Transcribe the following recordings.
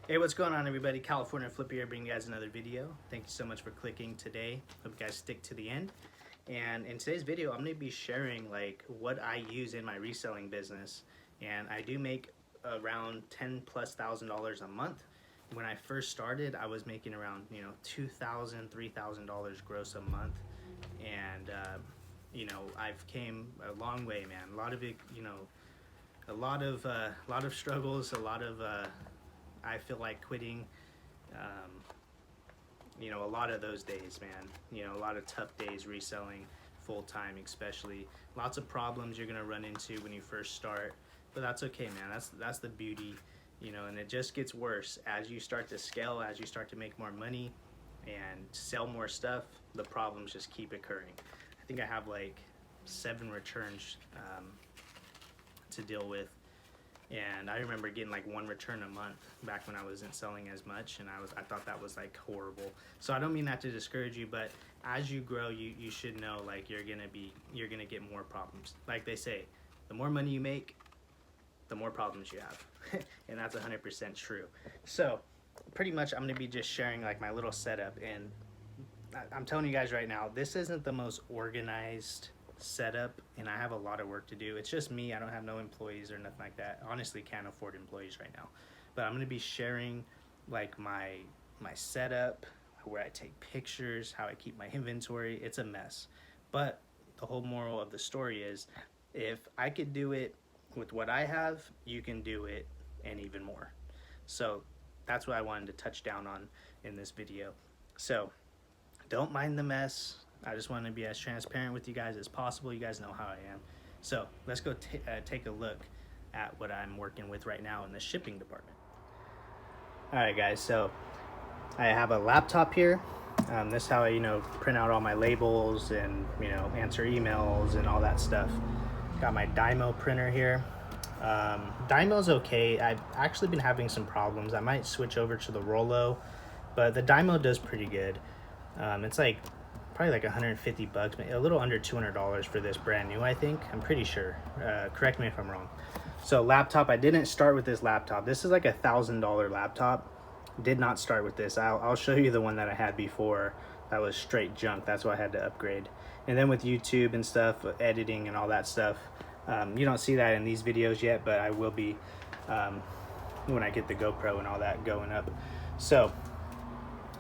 Hey, what's going on, everybody? California Flipper here, bringing you guys another video. Thank you so much for clicking today. Hope you guys stick to the end. And in today's video, I'm going to be sharing like what I use in my reselling business. And I do make around $10,000+ a month. When I first started, I was making around $2,000, $3,000 gross a month. And I've came a long way, man. A lot of it, a lot of struggles, a lot of I feel like quitting, a lot of those days, man. A lot of tough days reselling full-time, especially. Lots of problems you're going to run into when you first start, but that's okay, man. That's the beauty, and it just gets worse. As you start to scale, as you start to make more money and sell more stuff, the problems just keep occurring. I think I have like 7 returns to deal with. And I remember getting like 1 return a month back when I wasn't selling as much, and I thought that was like horrible. So I don't mean that to discourage you, but as you grow, you should know like you're gonna get more problems. Like they say, the more money you make, the more problems you have, and that's 100% true. So pretty much I'm gonna be just sharing like my little setup, and I'm telling you guys right now, this isn't the most organized setup, and I have a lot of work to do. It's just me. I don't have no employees or nothing like that. Honestly, can't afford employees right now. But I'm going to be sharing like my setup, where I take pictures, how I keep my inventory. It's a mess. But the whole moral of the story is, if I could do it with what I have, you can do it and even more. So that's what I wanted to touch down on in this video. So don't mind the mess. I just want to be as transparent with you guys as possible. You guys know how I am. So let's go take a look at what I'm working with right now in the shipping department. All right, guys, so I have a laptop here. This is how I, print out all my labels and, answer emails and all that stuff. Got my Dymo printer here. Dymo's okay. I've actually been having some problems. I might switch over to the Rollo, but the Dymo does pretty good. It's like probably like $150, a little under $200 for this brand new, I think. I'm pretty sure. Correct me if I'm wrong. So laptop, I didn't start with this laptop. This is like $1,000 laptop. Did not start with this. I'll show you the one that I had before. That was straight junk. That's why I had to upgrade. And then with YouTube and stuff, editing and all that stuff, you don't see that in these videos yet, but I will be when I get the GoPro and all that going up. So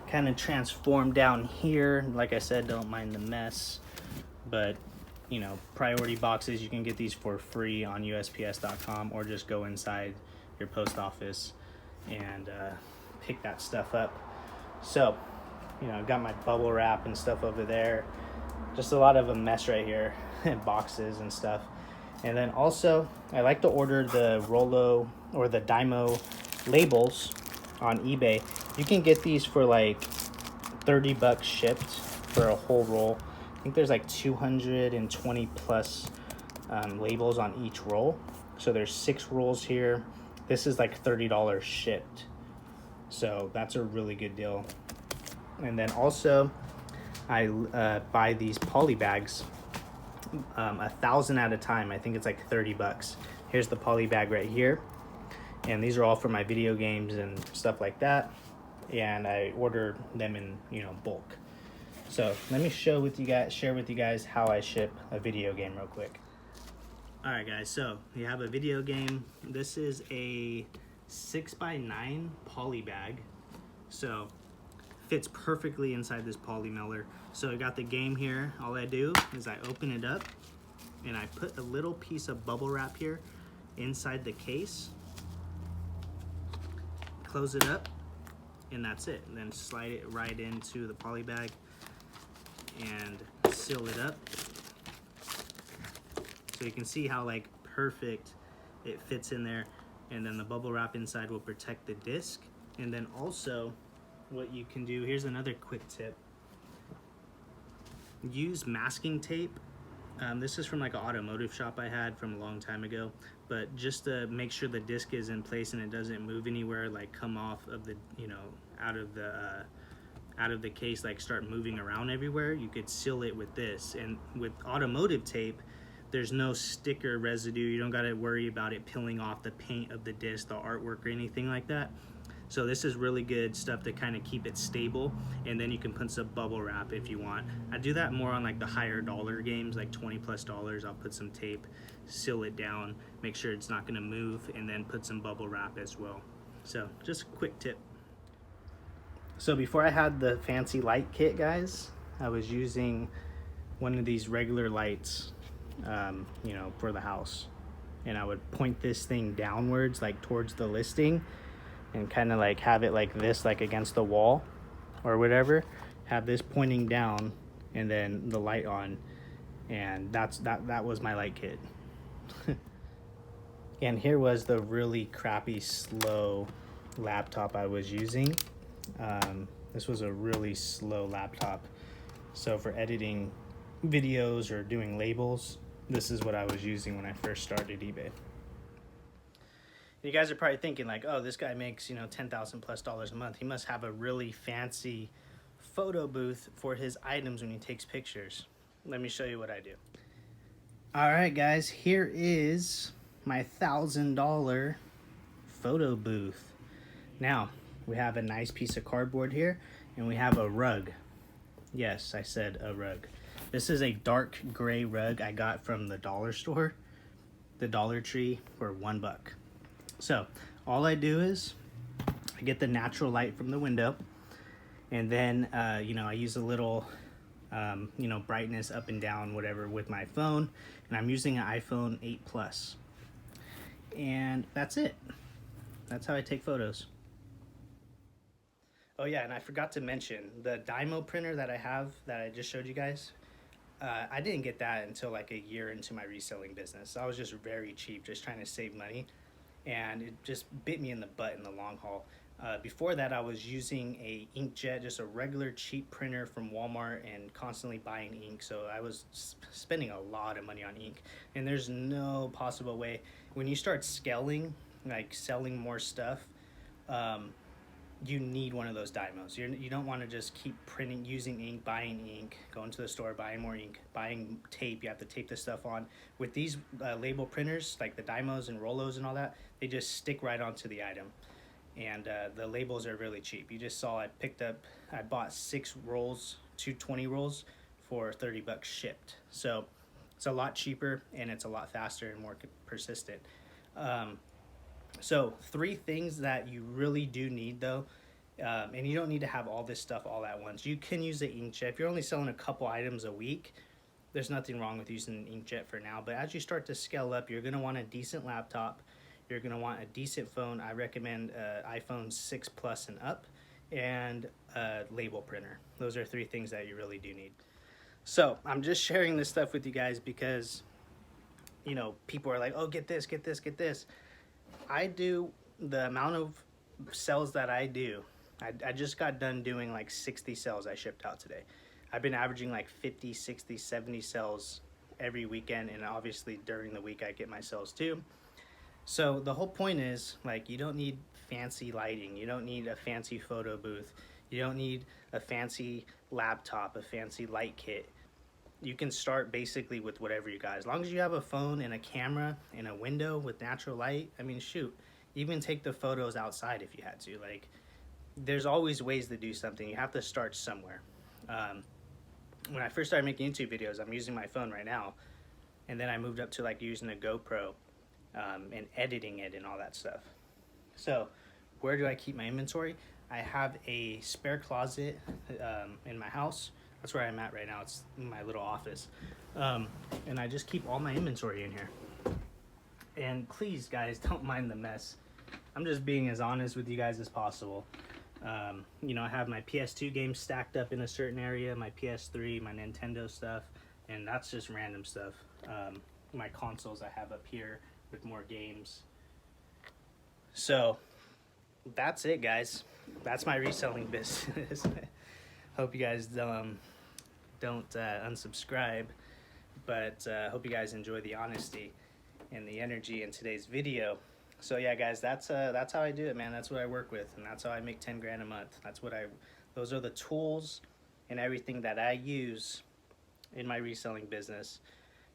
kind of transform down here. Like I said, don't mind the mess, but priority boxes, you can get these for free on USPS.com, or just go inside your post office and pick that stuff up. So I've got my bubble wrap and stuff over there. Just a lot of a mess right here, and boxes and stuff. And then also I like to order the Rollo or the Dymo labels on eBay. You can get these for like $30 shipped for a whole roll. I think there's like 220 plus labels on each roll. So there's 6 rolls here. This is like $30 shipped. So that's a really good deal. And then also I buy these poly bags, 1,000 at a time. I think it's like $30. Here's the poly bag right here. And these are all for my video games and stuff like that. And I ordered them in, bulk. So let me share with you guys how I ship a video game real quick. All right, guys. So you have a video game. This is a 6x9 poly bag. So fits perfectly inside this poly mailer. So I got the game here. All I do is I open it up and I put a little piece of bubble wrap here inside the case. Close it up, and that's it. And then slide it right into the poly bag and seal it up. So you can see how like perfect it fits in there. And then the bubble wrap inside will protect the disc. And then also what you can do, here's another quick tip. Use masking tape. This is from like an automotive shop I had from a long time ago, but just to make sure the disc is in place and it doesn't move anywhere, like come off of the, out of the case, like start moving around everywhere, you could seal it with this. And with automotive tape, there's no sticker residue. You don't got to worry about it peeling off the paint of the disc, the artwork, or anything like that. So this is really good stuff to kind of keep it stable, and then you can put some bubble wrap if you want. I do that more on like the higher dollar games, like $20+. I'll put some tape, seal it down, make sure it's not gonna move, and then put some bubble wrap as well. So just a quick tip. So before I had the fancy light kit, guys, I was using one of these regular lights, you know, for the house. And I would point this thing downwards, like towards the listing, and kind of like have it like this, like against the wall or whatever. Have this pointing down and then the light on. And that was my light kit. And here was the really crappy, slow laptop I was using. This was a really slow laptop. So for editing videos or doing labels, this is what I was using when I first started eBay. You guys are probably thinking like, oh, this guy makes, you know, $10,000+ a month. He must have a really fancy photo booth for his items when he takes pictures. Let me show you what I do. All right, guys, here is my $1,000 photo booth. Now, we have a nice piece of cardboard here, and we have a rug. Yes, I said a rug. This is a dark gray rug I got from the dollar store, the Dollar Tree, for $1. So all I do is I get the natural light from the window, and then you know, I use a little you know, brightness up and down, whatever, with my phone, and I'm using an iPhone 8 Plus, and that's it. That's how I take photos. Oh yeah, and I forgot to mention the Dymo printer that I have that I just showed you guys. I didn't get that until like a year into my reselling business. I was just very cheap, just trying to save money, and it just bit me in the butt in the long haul. Before that, I was using a inkjet, just a regular cheap printer from Walmart, and constantly buying ink. So I was spending a lot of money on ink, and there's no possible way. When you start scaling, like selling more stuff, you need one of those Dymos. You don't want to just keep printing, using ink, buying ink, going to the store, buying more ink, buying tape. You have to tape this stuff on. With these label printers, like the Dymos and Rollos and all that, they just stick right onto the item. And the labels are really cheap. You just saw I bought 6 rolls, 220 rolls for $30 shipped. So it's a lot cheaper, and it's a lot faster and more persistent. So 3 things that you really do need though, and you don't need to have all this stuff all at once. You can use the inkjet. If you're only selling a couple items a week, there's nothing wrong with using an inkjet for now. But as you start to scale up, you're gonna want a decent laptop. You're gonna want a decent phone. I recommend iPhone 6 Plus and up, and a label printer. Those are 3 things that you really do need. So I'm just sharing this stuff with you guys because, you know, people are like, oh, get this, get this, get this. I do the amount of sales that I do. I just got done doing like 60 sales I shipped out today. I've been averaging like 50, 60, 70 sales every weekend, and obviously during the week I get my sales too. So the whole point is, like, you don't need fancy lighting. You don't need a fancy photo booth. You don't need a fancy laptop, a fancy light kit. You can start basically with whatever you got. As long as you have a phone and a camera and a window with natural light, I mean, shoot, even take the photos outside if you had to. Like, there's always ways to do something. You have to start somewhere. When I first started making YouTube videos, I'm using my phone right now, and then I moved up to like using a GoPro and editing it and all that stuff. So where do I keep my inventory? I have a spare closet in my house. That's where I'm at right now. It's in my little office. And I just keep all my inventory in here. And please, guys, don't mind the mess. I'm just being as honest with you guys as possible. You know, I have my PS2 games stacked up in a certain area, my PS3, my Nintendo stuff, and that's just random stuff. My consoles I have up here with more games. So that's it, guys. That's my reselling business. Hope you guys don't unsubscribe, but hope you guys enjoy the honesty and the energy in today's video. So yeah, guys, that's how I do it, man. That's what I work with, and that's how I make 10 grand a month. Those are the tools and everything that I use in my reselling business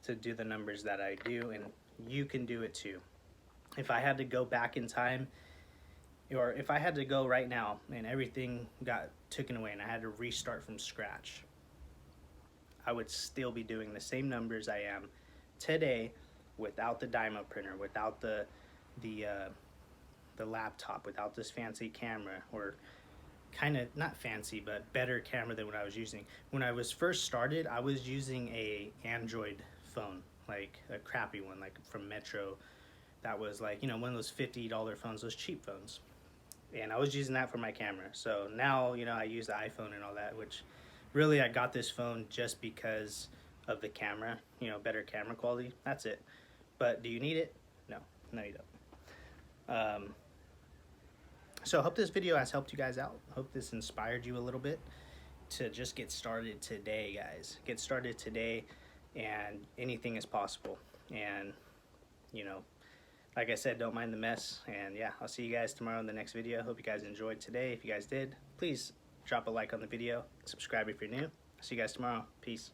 to do the numbers that I do, and you can do it too. If I had to go back in time or if I had to go right now and everything got taken away and I had to restart from scratch, I would still be doing the same numbers I am today without the Dymo printer, without the laptop, without this fancy camera, or kind of not fancy but better camera than what I was using. When I was first started, I was using a Android phone, like a crappy one, like from Metro. That was like, you know, one of those $50 phones, those cheap phones. And I was using that for my camera. So now, you know, I use the iPhone and all that, which really I got this phone just because of the camera, you know, better camera quality. That's it. But do you need it? No, you don't. So I hope this video has helped you guys out. Hope this inspired you a little bit to just get started today, guys. Get started today, and anything is possible. And, you know, like I said, don't mind the mess. And yeah, I'll see you guys tomorrow in the next video. Hope you guys enjoyed today. If you guys did, please drop a like on the video. Subscribe if you're new. See you guys tomorrow. Peace.